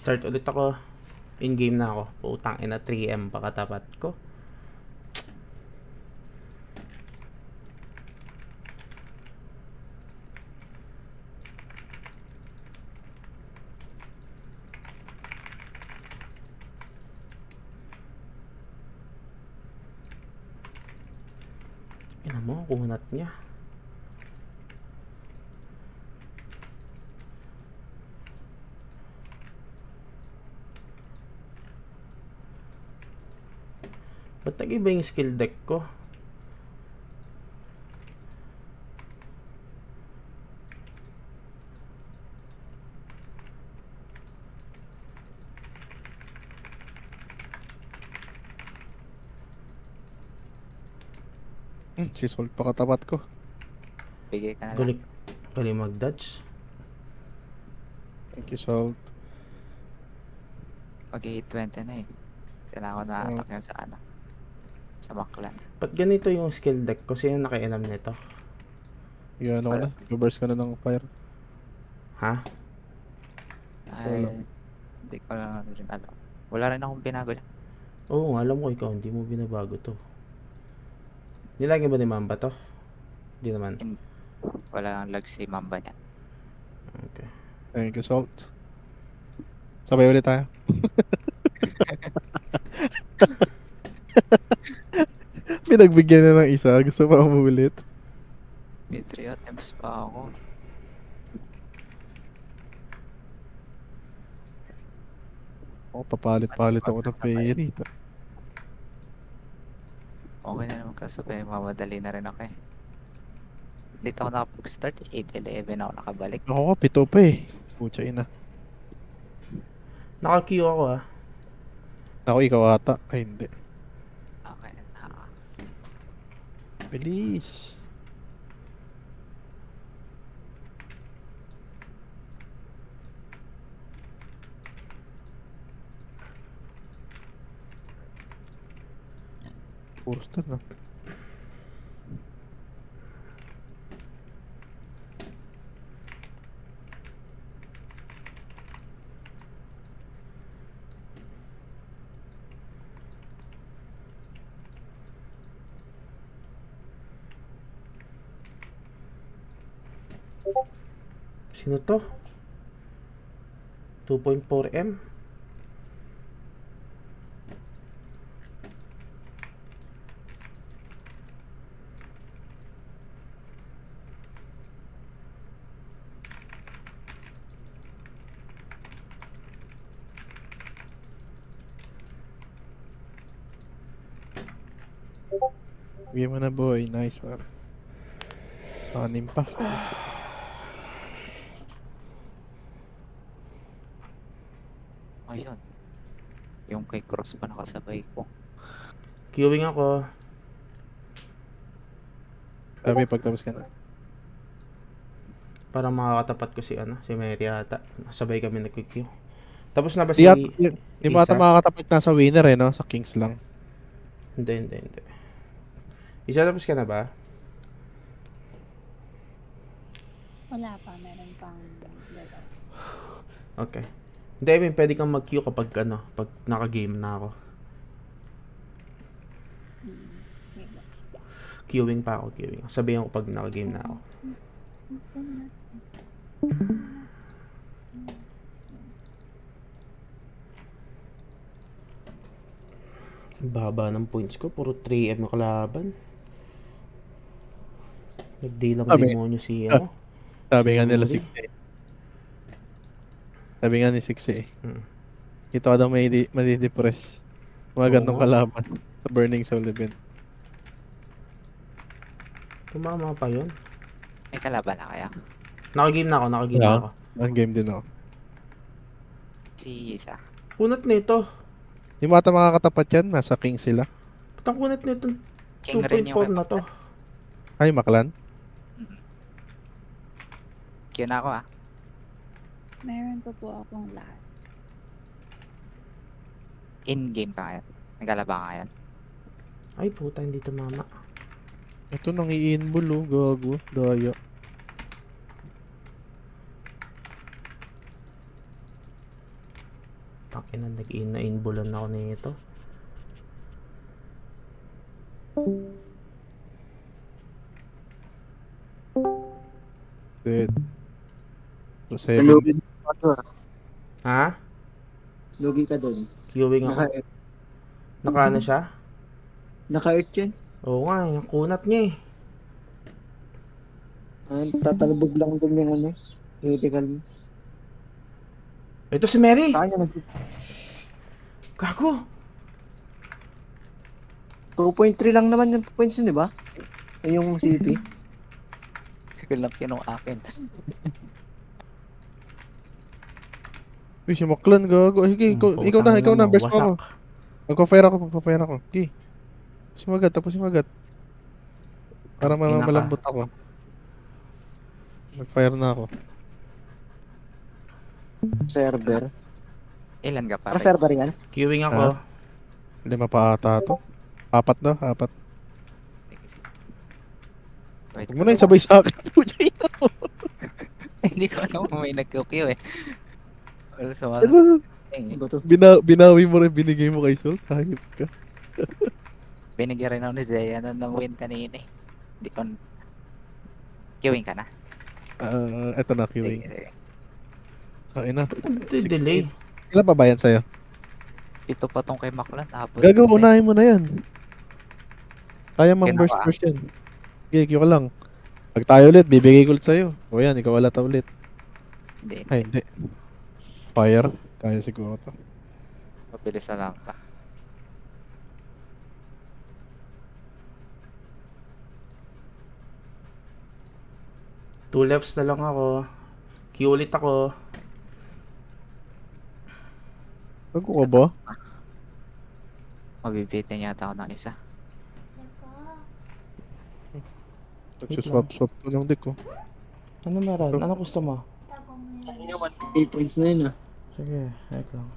Start ulit ako. In-game na ako. Putang ina, 3M pa katapat ko. Ina mo, kunat niya. Ba't nag-iba yung skill deck ko? Si Sol pa katapat ko. Bigay ka na lang. Galing, galing mag-dodge. Thank you, Salt. Pag-820 na eh. Kailangan ko na attack yung sa ano. Sa Maklan. Ba't ganito yung skill deck ko? Sino nakialam nito? Yan ako na. Go-burst ka na ng fire. Ha? Wala. Ay, hindi ko lang rin alam. Wala rin akong binago niya. Oo, alam ko ikaw, hindi mo binabago to. Nilagyan ba ni Mamba to? Hindi naman. Wala ang lag si Mamba niya. Okay. Thank you, Salt. Sabay ulit tayo. Pinagbigyan na ng isa. Gusto pa umulit. Patriot, Ems pa ako. Papalit-palit ako ng fairy. Okay na naman kasabay. Mamadali na rin ako eh. Dito ako nakapag-start. 8-11 ako nakabalik. Ako, pito pa eh. Pucha ina. Naka-queue ako ah. Ako, ikaw ata. Ay, hindi. Okay. Bilis. Puro star na. Sino to? 2.4M? Bigyan mo na boy. Nice man. Anim pa. Ayun. Yung kay Cross pa nakasabay ko. Queuing ako. Sabi pagtapos ka na. Para makakatapat ko si si Mary ata. Sabay kami nag-queue. Tapos na ba Di, si di mo ata Isa? makakatapat na sa winner eh, no? Sa Kings lang. Hindi. Isa, tapos ka na ba? Wala pa, meron pang dalawa. Okay. Hindi, I mean, pwede kang mag-queue kapag pag naka-game na ako. Sige. Queuing pa ako, queuing. Sabihin ko pag naka-game na ako. Baba ng points ko, puro 3M na kalaban. Nagdilang Sabi- demonyo si Sabi nga nila Yuri. 6 eh. Sabi nga ni 6 eh. Mm. Ito ka daw madidepress. Mga gantong Oo. kalaban sa Burning Soul event. Tumama pa yun. May kalaban na kaya? Naka-game na ako. Yeah. Ang game din ako. Si Isa. Kunat nito. Di mo ata makakatapat yan. Nasa King sila. Ba't ang kunat nito? King rin yung 2.4 na to. Ay, Maklan. Q na ako ah. Meron pa po akong last. In-game ka ngayon. May kalaban ka ngayon. Ay puta, hindi tumama. Ito nang i-inbul oh. Gago. Daya. Takinan, nag-in-bulan ako nito. Dead. So, 7. Lugi ka doon. Ha? Lugi ka doon. Queuing ako. Naka ano siya? Naka-earth yan. Oo nga, yung kunat niya eh. Tatalbog lang doon yung ano. Critical mo. Ito si Mary! Saan yun? Gago! 2.3 lang naman yung points yun, di ba? Yung CP. Kulang kinong akin. Uy, si Maklan, gago. Sige, ikaw na, burst mo ako. Wasak. Magpa-fire ako. Okay. Tapos si Magat. Para Ina ka. malambot ako. Mag-fire na ako. Server. Ilan ka pa Para server yan? Queuing ako. 5 pa ata to. 4 daw, 4. Wait, Huwag mo na yung sabay sa akin. hindi ko alam kung may nagkukyo eh. Wala sa mga Ano? Ano ba to? Binawi mo rin, binigay mo kay Sol. Hayop ka. binigyan rin ako ni Zaya nung win kanina eh. Hindi ko... Queuing ka na? Eto na, Sige, queuing. sige. Ay na. Delay. Ilan pa ba yan sa'yo? Pito pa tong kay Maklan. Abot. Gagawa, unahin mo na yan. Kaya mang Ginawa. burst yan. Okay, queue ka lang. Pag tayo ulit, bibigay ko ulit sa'yo. O yan, ikaw wala ta ulit. Hindi. Ay, hindi. Fire. Kaya siguro to. Mabilis na lang ta. Two lefts na lang ako. Queue ulit ako. Bago ka ba? Mabibitin yata ako ng isa. Swap to lang dik ko. Ano meron? Ano gusto mo? Ano yung 1K points na yun ah. Sige, wait lang.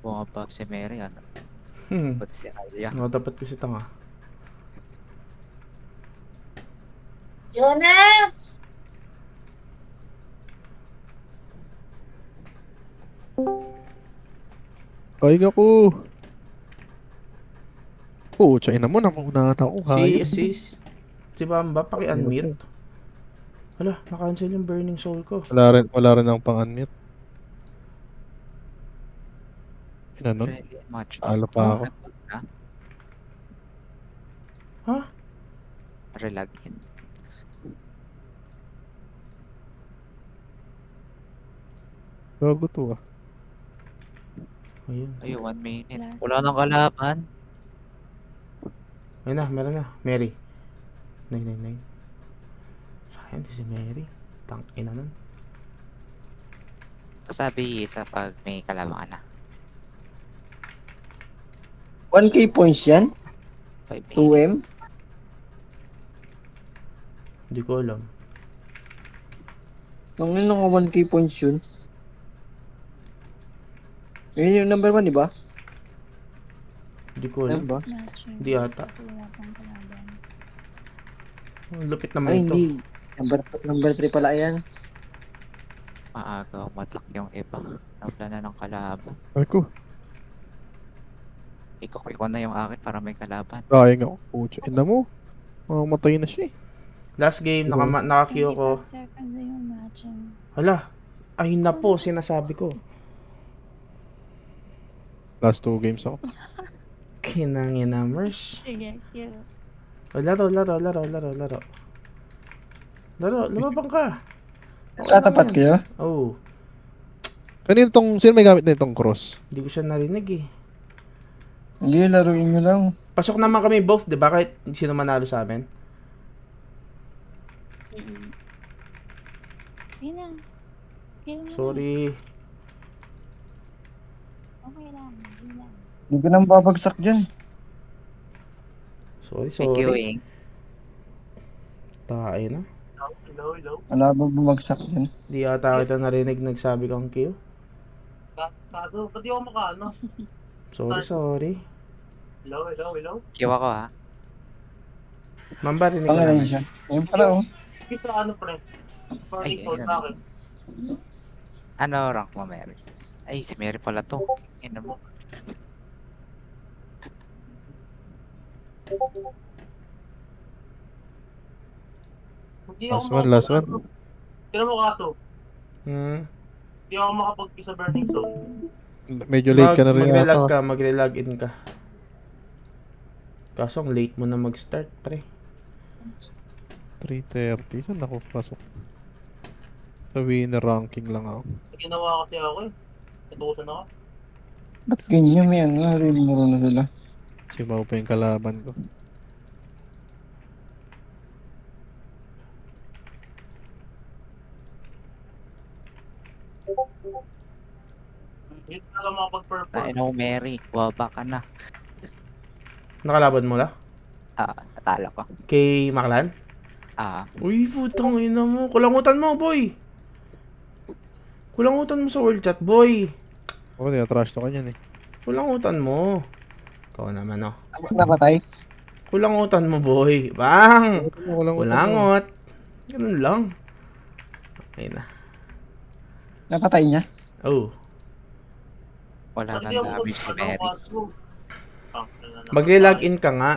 Bumabag si Mary ano. Pati si Alia. No, dapat ko si tanga. Kaya ako. Pucha, ina mo, namunahan ako. Si Bamba, paki-unmute. Hala, na-cancel yung Burning Soul ko. Wala rin akong pang-unmute. Ina nun? Ready match. Talo pa ako. Ha? Relag in. Gago to ah. Ayun. Ay, 1 minute. Last. Wala nang kalaban. Ayun na, meron na. Mary. 999. Sayang di si Mary. Tangina nun. Sabi isa pag may kalaban ka na. 1K points yan? 5 minutes. 2M? Hindi ko alam. Ang ilan nga 1K points yun? Yun yung number 1, di ba? Hindi ko alam. Ano ba? Matching. Hindi ata. Kasi wala pang kalaban. Ang lupit Ay, naman ito. hindi. Number 3 pala yan. Maaga umatak yung iba. Nabla na ng kalaban. Ay ko. Ikaw na yung akin para may kalaban. Sayang ako. Pucha, ina mo. Mamamatay na siya eh. Last game, naka-queue ko. 25 seconds na yung matching. Hala. Ay na po, sinasabi ko. Last 2 games ako. Kinanginamers. Sige, cute. O, laro. Laro, lumabang ka. Tatapat kayo? Oh, Sino may gamit na itong cross? hindi ko siya narinig eh. Hindi, laruin nyo lang. Pasok naman kami both, di ba? Kahit sino manalo sa amin. Sige na. Kill mo na. Sorry. Okay lang. Sige lang. Hindi ko nang babagsak dyan. May queuing. Tayo na. Wala ba bumagsak dyan? Di ata kita narinig nagsabi kang Q. Ba't di ako makaano? Sorry. Hello? Queue ako ha. Mamba, rinig ka Pangalan namin. siya. Ayun pala oh. Isa ano pre? Burning Ay, soul ayun. sa akin. Ano rank mo, Mary? Ay, si Mary pala to. Ina mo. Hindi ako Last one. Tira mo kaso, Hmm. hindi ako makapag sa burning soul. Medyo late ka na rin Magre-lag yata. ka, magre-log in ka. Kaso ang late mo na mag-start, pre. 3:30. Saan ako pasok? Sa winner ranking lang ako. Ginawa kasi ako eh. Natutusan ako. Ba't ganyan may ano? Laro na sila. Si Mau pa yung kalaban ko. Hindi talaga makapag-perform. Tayo na, Mary. Waba ka na. Nakalaban mo la? Natalo ko. Kay Maclan? Uy, putang ina mo. Kulangutan mo, boy. Kulangutan mo sa world chat, boy. Ako, trash to kanyan eh. Kulangutan mo. Ikaw naman, oh. Napatay? Kulangutan mo, boy. Bang! Walang Kulangot. Ganun lang. Ayun na. Napatay niya? Oh. Wala Hindi nang ako damage si ano, Mary. kaso. Magre-log in ka nga.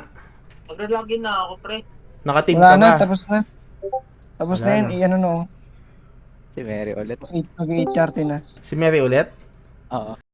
Magre-log in na ako pre. Nakateam Wala ka na, ba? tapos na. Tapos Wala na yan, na. i-ano no. Si Mary ulit. Mag-8 na. Si Mary ulit? Oo.